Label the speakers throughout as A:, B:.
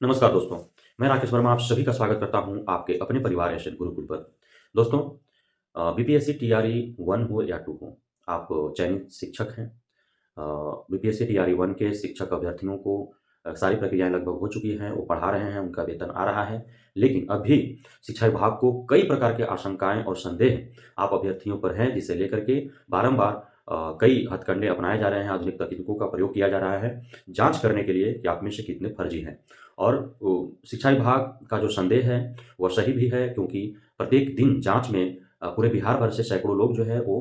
A: नमस्कार दोस्तों, मैं राकेश वर्मा आप सभी का स्वागत करता हूं आपके अपने परिवार एशियन गुरुकुल पर। दोस्तों बीपीएससी टीआरई 1 हो या 2 हो, आप चयनित शिक्षक हैं। बीपीएससी टीआरई 1 के शिक्षक अभ्यर्थियों को सारी प्रक्रियाएँ लगभग हो चुकी हैं, वो पढ़ा रहे हैं, उनका वेतन आ रहा है। लेकिन अभी शिक्षा विभाग को कई प्रकार के आशंकाएँ और संदेह आप अभ्यर्थियों पर हैं, जिसे लेकर के बारंबार कई हथकंडे अपनाए जा रहे हैं, आधुनिक तकनीकों का प्रयोग किया जा रहा है, जाँच करने के लिए कि आप में से कितने फर्जी हैं। और वो शिक्षा विभाग का जो संदेह है, वह सही भी है क्योंकि प्रत्येक दिन जाँच में पूरे बिहार भर से सैकड़ों लोग जो है वो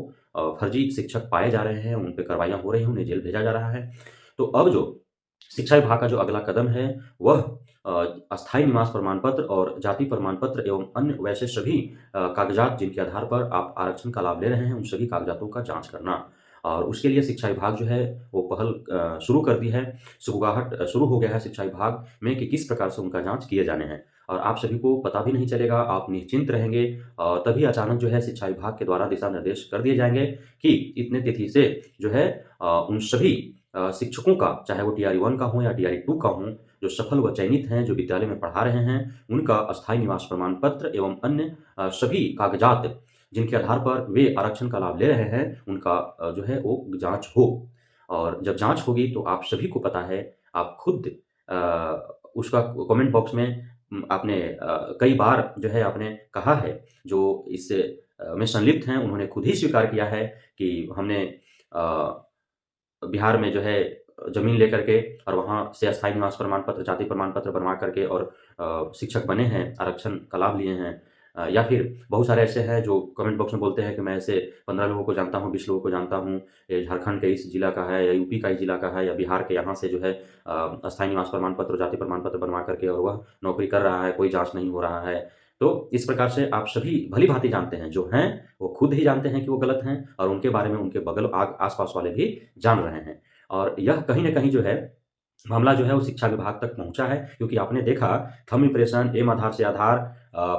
A: फर्जी शिक्षक पाए जा रहे हैं, उन पे कार्रवाइयाँ हो रही हैं, उन्हें जेल भेजा जा रहा है। तो अब जो शिक्षा विभाग का जो अगला कदम है, वह अस्थायी निवास प्रमाण पत्र और जाति प्रमाण पत्र एवं अन्य वैसे सभी कागज़ात जिनके आधार पर आप आरक्षण का लाभ ले रहे हैं, उन सभी कागज़ातों का जाँच करना। और उसके लिए शिक्षा विभाग जो है, वो पहल शुरू कर दी है। शुरुआत शुरू हो गया है शिक्षा विभाग में कि किस प्रकार से उनका जाँच किए जाने हैं। और आप सभी को पता भी नहीं चलेगा, आप निश्चिंत रहेंगे और तभी अचानक जो है शिक्षा विभाग के द्वारा दिशा निर्देश कर दिए जाएँगे कि इतने तिथि से जो है उन सभी शिक्षकों का, चाहे वो टीआरई 1 का हो या टीआरई 2 का हो, जो सफल व चयनित हैं, जो विद्यालय में पढ़ा रहे हैं, उनका अस्थायी निवास प्रमाण पत्र एवं अन्य सभी कागज़ात जिनके आधार पर वे आरक्षण का लाभ ले रहे हैं, उनका जो है वो जाँच हो। और जब जाँच होगी तो आप सभी को पता है, आप खुद उसका कमेंट बॉक्स में आपने कई बार जो है आपने कहा है, जो इससे में संलिप्त हैं, उन्होंने खुद ही स्वीकार किया है कि हमने बिहार में जो है ज़मीन लेकर के और वहाँ से अस्थायी निवास प्रमाण पत्र, जाति प्रमाण पत्र बनवा कर के और शिक्षक बने हैं, आरक्षण का लाभ लिए हैं। या फिर बहुत सारे ऐसे हैं जो कमेंट बॉक्स में बोलते हैं कि मैं ऐसे 15 लोगों को जानता हूँ, 20 लोगों को जानता हूँ, ये झारखंड के इस जिला का है या यूपी का इस जिला का है या बिहार के यहाँ से जो है अस्थायी निवास प्रमाण पत्र, जाति प्रमाण पत्र बनवा कर के और वह नौकरी कर रहा है, कोई जाँच नहीं हो रहा है। तो इस प्रकार से आप सभी भली-भाँति जानते हैं, जो हैं वो खुद ही जानते हैं कि वो गलत हैं और उनके बारे में उनके बगल आस-पास वाले भी जान रहे हैं। और यह कहीं न कहीं जो है, मामला जो है वो शिक्षा विभाग तक पहुँचा है क्योंकि आपने देखा थंब इम्प्रेशन, एम आधार से आधार,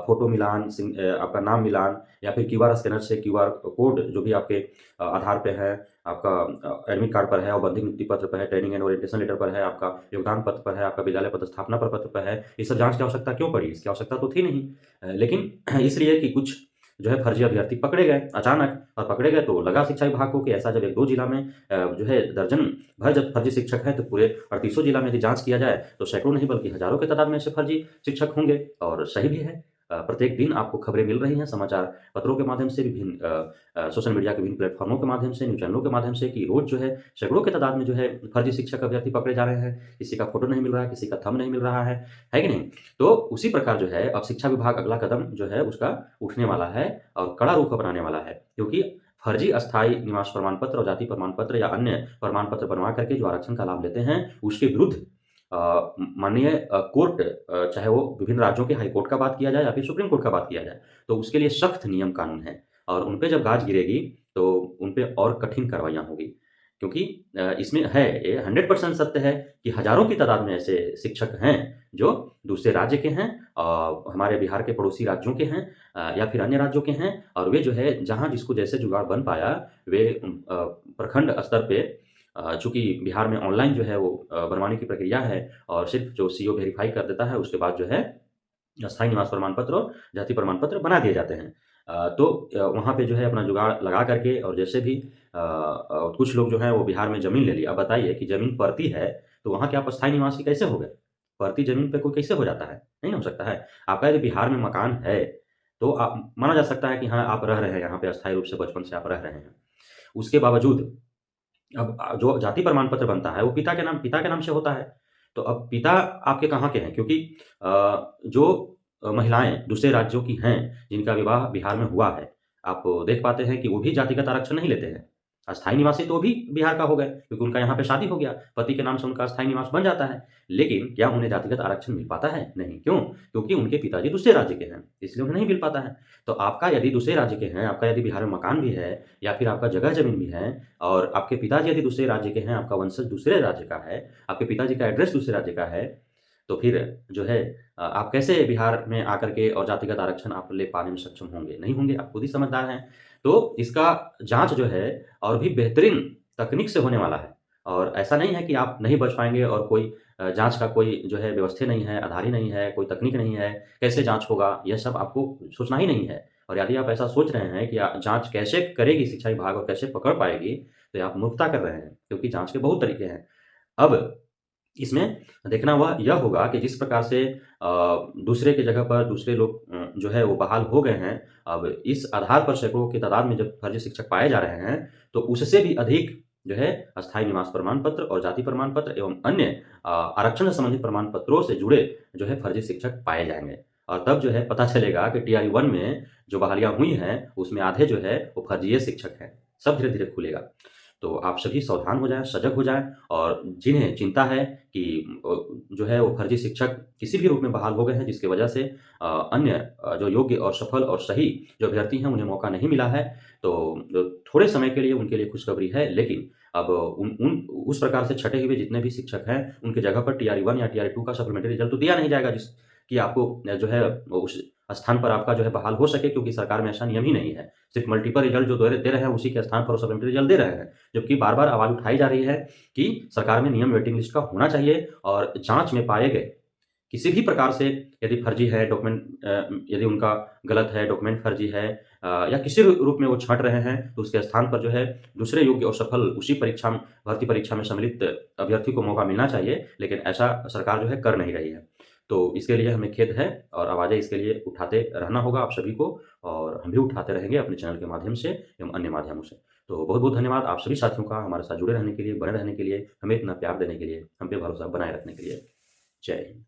A: फ़ोटो मिलान, आपका नाम मिलान या फिर क्यूआर स्कैनर से क्यूआर कोड जो भी आपके आधार पे है, आपका एडमिट कार्ड पर है और बंधी नियुक्ति पत्र पे है, ट्रेनिंग एंड ओरिएंटेशन लेटर पर है, आपका योगदान पत्र पर है, आपका विद्यालय पदस्थापना प्रपत्र पर है। ये सब जाँच की आवश्यकता क्यों पड़ी? इसकी आवश्यकता तो थी नहीं। लेकिन इसलिए कि कुछ जो है फर्जी अभ्यर्थी पकड़े गए अचानक और पकड़े गए तो लगा शिक्षा विभाग को कि ऐसा जब 1-2 जिला में जो है दर्जन भर जब फर्जी शिक्षक हैं, तो पूरे 3800 जिला में यदि जाँच किया जाए, तो सैकड़ों नहीं बल्कि हज़ारों की तादाद में ऐसे फर्जी शिक्षक होंगे और सही भी है। प्रत्येक दिन आपको खबरें मिल रही हैं समाचार पत्रों के माध्यम से, विभिन्न सोशल मीडिया के विभिन्न प्लेटफ़ॉर्मों के माध्यम से, न्यूज़ चैनलों के माध्यम से कि रोज़ जो है सैकड़ों की तादाद में जो है फर्जी शिक्षक अभ्यर्थी पकड़े जा रहे हैं। किसी का फ़ोटो नहीं मिल रहा है, किसी का थंब नहीं मिल रहा है कि नहीं? तो उसी प्रकार जो है अब शिक्षा विभाग अगला कदम जो है उसका उठने वाला है और कड़ा रुख अपनाने वाला है। क्योंकि फर्जी अस्थायी निवास प्रमाण पत्र और जाति प्रमाण पत्र या अन्य प्रमाण पत्र बनवा करके जो आरक्षण का लाभ लेते हैं, उसके विरुद्ध माननीय कोर्ट, चाहे वो विभिन्न राज्यों के हाई कोर्ट का बात किया जाए या फिर सुप्रीम कोर्ट का बात किया जाए, तो उसके लिए सख्त नियम कानून हैं और उन पे जब गाज गिरेगी, तो उन पे और कठिन कार्रवाइयाँ होगी। क्योंकि इसमें है ये 100% सत्य है कि हज़ारों की तादाद में ऐसे शिक्षक हैं, जो दूसरे राज्य के हैं, हमारे बिहार के पड़ोसी राज्यों के हैं, या फिर अन्य राज्यों के हैं और वे जो है जहाँ जिसको जैसे जुगाड़ बन पाया, वे प्रखंड स्तर पे चूँकि बिहार में ऑनलाइन जो है वो बनवाने की प्रक्रिया है और सिर्फ़ जो सीओ वेरीफ़ाई कर देता है, उसके बाद जो है अस्थायी निवास प्रमाण पत्र और जाति प्रमाण पत्र बना दिए जाते हैं। तो वहाँ पे जो है अपना जुगाड़ लगा कर के और जैसे भी कुछ लोग जो हैं वो बिहार में ज़मीन ले ली। अब बताइए कि ज़मीन पड़ती है, तो वहाँ के आप अस्थायी निवासी कैसे हो गए? पड़ती ज़मीन पे कोई कैसे हो जाता है? नहीं ना हो सकता है। आपका यदि बिहार में मकान है, तो आप माना जा सकता है कि हाँ, आप रह रहे हैं यहाँ पे अस्थायी रूप से बचपन से आप रह रहे हैं। उसके बावजूद अब जो जाति प्रमाण पत्र बनता है, वो पिता के नाम से होता है। तो अब पिता आपके कहाँ के हैं? क्योंकि जो महिलाएँ दूसरे राज्यों की हैं, जिनका विवाह बिहार में हुआ है, आप देख पाते हैं कि वो भी जातिगत आरक्षण नहीं लेते हैं। अस्थायी निवासी तो भी बिहार का हो गए, क्योंकि उनका यहाँ पे शादी हो गया, पति के नाम से उनका अस्थायी निवास बन जाता है। लेकिन क्या उन्हें जातिगत आरक्षण मिल पाता है? नहीं, क्यों? क्योंकि उनके पिताजी दूसरे राज्य के हैं, इसलिए उन्हें नहीं मिल पाता है। तो आपका यदि दूसरे राज्य के हैं, आपका यदि बिहार में मकान भी है या फिर आपका जगह ज़मीन भी है और आपके पिताजी यदि दूसरे राज्य के हैं, आपका वंशज दूसरे राज्य का है, आपके पिताजी का एड्रेस दूसरे राज्य का है, तो फिर जो है आप कैसे बिहार में आकर के और जातिगत आरक्षण आप ले पाने में सक्षम होंगे? नहीं होंगे, आप खुद ही समझदार हैं। तो इसका जाँच जो है और भी बेहतरीन तकनीक से होने वाला है और ऐसा नहीं है कि आप नहीं बच पाएँगे और कोई जाँच का कोई जो है व्यवस्था नहीं है, आधार ही नहीं है, कोई तकनीक नहीं है, कैसे जाँच होगा, यह सब आपको सोचना ही नहीं है। और यदि आप ऐसा सोच रहे हैं कि जाँच कैसे करेगी शिक्षा विभाग और कैसे पकड़ पाएगी, तो आप मूर्खता कर रहे हैं, क्योंकि जाँच के बहुत तरीके हैं। अब इसमें देखना हुआ यह होगा कि जिस प्रकार से दूसरे की जगह पर दूसरे लोग जो है वो बहाल हो गए हैं, अब इस आधार पर सैकड़ों की तादाद में जब फर्जी शिक्षक पाए जा रहे हैं, तो उससे भी अधिक जो है अस्थायी निवास प्रमाण पत्र और जाति प्रमाण पत्र एवं अन्य आरक्षण से संबंधित प्रमाण पत्रों से जुड़े जो है फर्जी शिक्षक पाए जाएँगे। और तब जो है पता चलेगा कि टीआरई 1 में जो बहालियाँ हुई हैं, उसमें आधे जो है वो फर्जिए शिक्षक हैं। सब धीरे-धीरे खुलेगा। तो आप सभी सावधान हो जाएँ, सजग हो जाएँ और जिन्हें चिंता है कि जो है वो फर्जी शिक्षक किसी भी रूप में बहाल हो गए हैं जिसकी वजह से अन्य जो योग्य और सफल और सही जो अभ्यर्थी हैं उन्हें मौका नहीं मिला है, तो थोड़े समय के लिए उनके लिए खुशखबरी है, लेकिन अब उन उन उस प्रकार से छँटे हुए जितने भी शिक्षक हैं, उनकी जगह पर टीआरई 1 या टीआरई 2 का सप्लीमेंट्री रिज़ल्ट तो दिया नहीं जाएगा कि आपको जो है उस स्थान पर आपका जो है बहाल हो सके, क्योंकि सरकार में ऐसा नियम ही नहीं है। सिर्फ़ मल्टीपल रिज़ल्ट जो दे रहे हैं उसी के स्थान पर वो सप्लीमेंट्री रिज़ल्ट दे रहे हैं। जबकि बार-बार आवाज़ उठाई जा रही है कि सरकार में नियम वेटिंग लिस्ट का होना चाहिए और जाँच में पाए गए किसी भी प्रकार से यदि फर्जी है यदि उनका गलत है, डॉक्यूमेंट फर्जी है या किसी रूप में वो छँट रहे हैं, तो उसके स्थान पर जो है दूसरे योग्य और सफल उसी भर्ती परीक्षा में सम्मिलित अभ्यर्थी को मौका मिलना चाहिए, लेकिन ऐसा सरकार जो है कर नहीं रही है। तो इसके लिए हमें खेद है और आवाज़ें इसके लिए उठाते रहना होगा आप सभी को, और हम भी उठाते रहेंगे अपने चैनल के माध्यम से एवं अन्य माध्यमों से। तो बहुत-बहुत धन्यवाद आप सभी साथियों का हमारे साथ जुड़े रहने के लिए, बने रहने के लिए, हमें इतना प्यार देने के लिए, हम पे भरोसा बनाए रखने के लिए। जय हिंद।